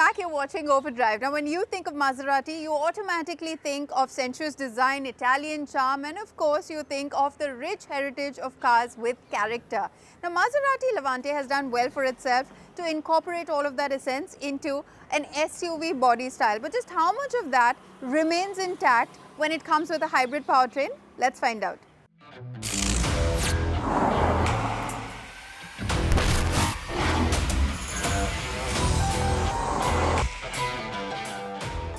back. You're watching Overdrive. Now, when you think of Maserati, you automatically think of sensuous design, Italian charm, and of course, you think of the rich heritage of cars with character. Now, Maserati Levante has done well for itself to incorporate all of that essence into an SUV body style. But just how much of that remains intact when it comes with a hybrid powertrain? Let's find out.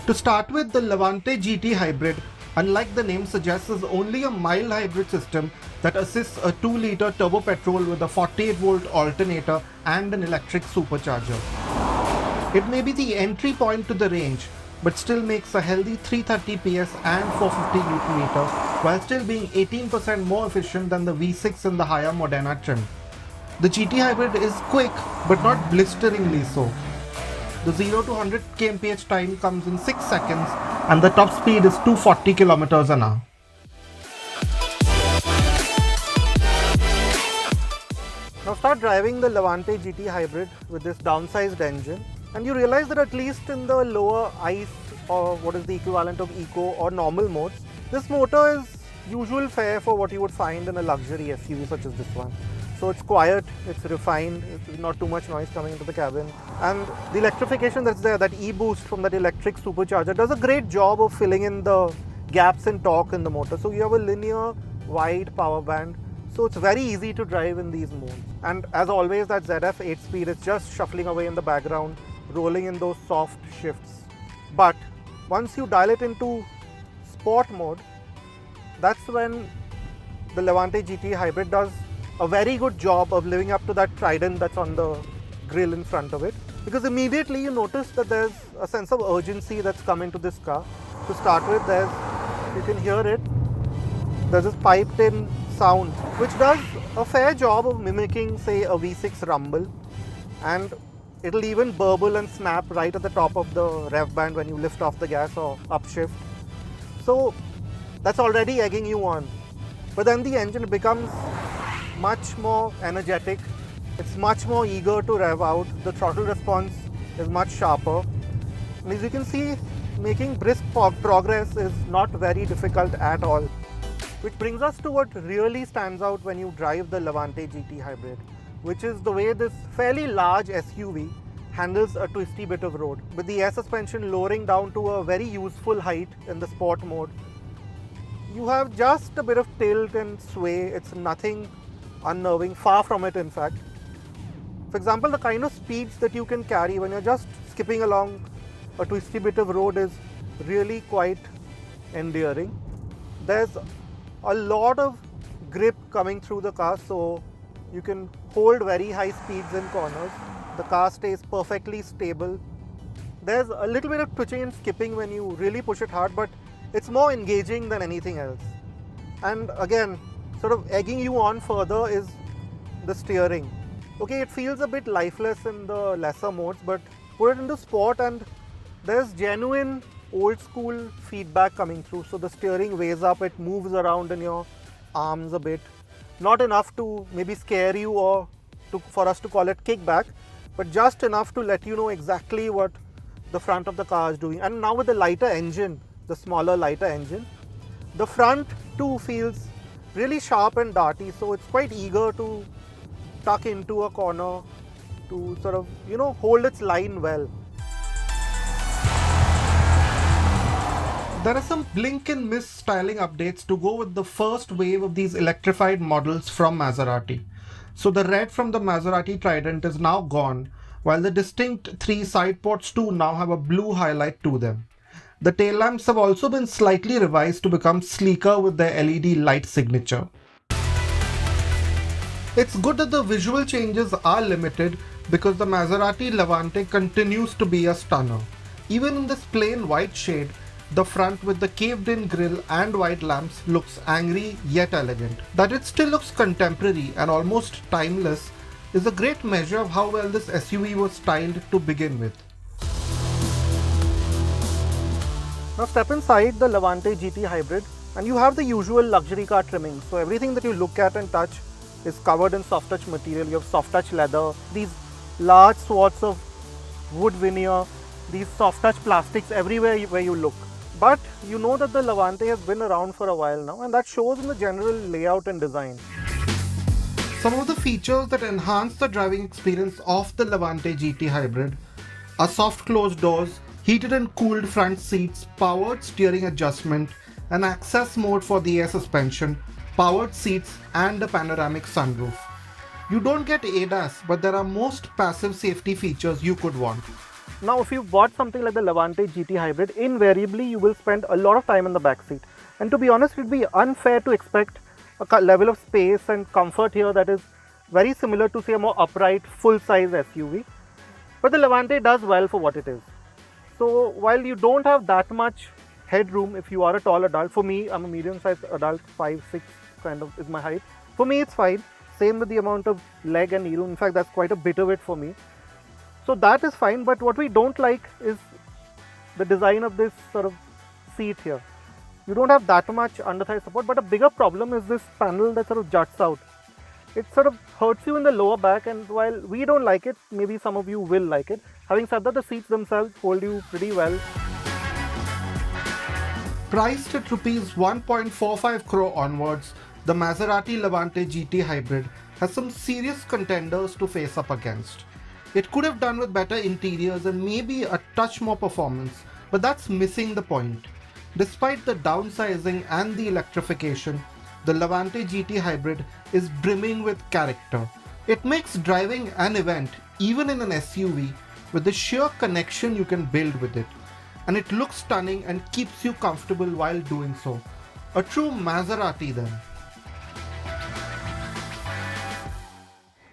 To start with, the Levante GT Hybrid, unlike the name suggests, is only a mild hybrid system that assists a 2-litre turbo petrol with a 48-volt alternator and an electric supercharger. It may be the entry point to the range, but still makes a healthy 330 PS and 450 Nm, while still being 18% more efficient than the V6 in the higher Modena trim. The GT Hybrid is quick, but not blisteringly so. The 0 to 100 kmph time comes in 6 seconds and the top speed is 240 km an hour. Now start driving the Levante GT Hybrid with this downsized engine and you realize that at least in the lower ICE or what is the equivalent of eco or normal modes, this motor is usual fare for what you would find in a luxury SUV such as this one. So it's quiet, it's refined, it's not too much noise coming into the cabin. And the electrification that's there, that e-boost from that electric supercharger does a great job of filling in the gaps in torque in the motor. So you have a linear, wide power band. So it's very easy to drive in these modes. And as always, that ZF 8-speed is just shuffling away in the background, rolling in those soft shifts. But once you dial it into sport mode, that's when the Levante GT Hybrid does a very good job of living up to that trident that's on the grille in front of it, because immediately you notice that there's a sense of urgency that's come into this car. To start with, you can hear it, there's this piped in sound which does a fair job of mimicking, say, a V6 rumble, and it'll even burble and snap right at the top of the rev band when you lift off the gas or upshift. So that's already egging you on. But then the engine becomes much more energetic, it's much more eager to rev out, the throttle response is much sharper. And as you can see, making brisk progress is not very difficult at all. Which brings us to what really stands out when you drive the Levante GT Hybrid, which is the way this fairly large SUV handles a twisty bit of road, with the air suspension lowering down to a very useful height in the sport mode. You have just a bit of tilt and sway, it's nothing unnerving, far from it in fact. For example, the kind of speeds that you can carry when you're just skipping along a twisty bit of road is really quite endearing. There's a lot of grip coming through the car, so you can hold very high speeds in corners. The car stays perfectly stable. There's a little bit of twitching and skipping when you really push it hard, but it's more engaging than anything else. And again, sort of egging you on further is the steering. Okay, it feels a bit lifeless in the lesser modes, but put it into sport and there's genuine old school feedback coming through. So the steering weighs up, it moves around in your arms a bit. Not enough to maybe scare you or for us to call it kickback, but just enough to let you know exactly what the front of the car is doing. And now with the lighter engine, the smaller lighter engine, the front too feels really sharp and darty, so it's quite eager to tuck into a corner to sort of, hold its line well. There are some blink and miss styling updates to go with the first wave of these electrified models from Maserati. So the red from the Maserati Trident is now gone, while the distinct 3 side ports too now have a blue highlight to them. The tail lamps have also been slightly revised to become sleeker with their LED light signature. It's good that the visual changes are limited because the Maserati Levante continues to be a stunner. Even in this plain white shade, the front with the caved-in grille and white lamps looks angry yet elegant. That it still looks contemporary and almost timeless is a great measure of how well this SUV was styled to begin with. Now step inside the Levante GT Hybrid and you have the usual luxury car trimming. So everything that you look at and touch is covered in soft touch material. You have soft touch leather, these large swaths of wood veneer, these soft touch plastics everywhere where you look. But you know that the Levante has been around for a while now, and that shows in the general layout and design. Some of the features that enhance the driving experience of the Levante GT Hybrid are soft closed doors, heated and cooled front seats, powered steering adjustment, an access mode for the air suspension, powered seats and a panoramic sunroof. You don't get ADAS, but there are most passive safety features you could want. Now, if you bought something like the Levante GT Hybrid, invariably you will spend a lot of time in the back seat. And to be honest, it would be unfair to expect a level of space and comfort here that is very similar to, say, a more upright, full-size SUV. But the Levante does well for what it is. So while you don't have that much headroom if you are a tall adult, for me, I'm a medium-sized adult, 5'6" kind of is my height. For me, it's fine. Same with the amount of leg and knee room. In fact, that's quite a bit of it for me. So that is fine, but what we don't like is the design of this sort of seat here. You don't have that much under-thigh support, but a bigger problem is this panel that sort of juts out. It sort of hurts you in the lower back, and while we don't like it, maybe some of you will like it. Having said that, the seats themselves hold you pretty well. Priced at Rs 1.45 crore onwards, the Maserati Levante GT Hybrid has some serious contenders to face up against. It could have done with better interiors and maybe a touch more performance, but that's missing the point. Despite the downsizing and the electrification, the Levante GT Hybrid is brimming with character. It makes driving an event, even in an SUV, with the sheer connection you can build with it. And it looks stunning and keeps you comfortable while doing so. A true Maserati then.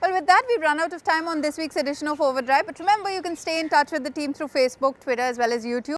Well, with that, we've run out of time on this week's edition of Overdrive. But remember, you can stay in touch with the team through Facebook, Twitter, as well as YouTube.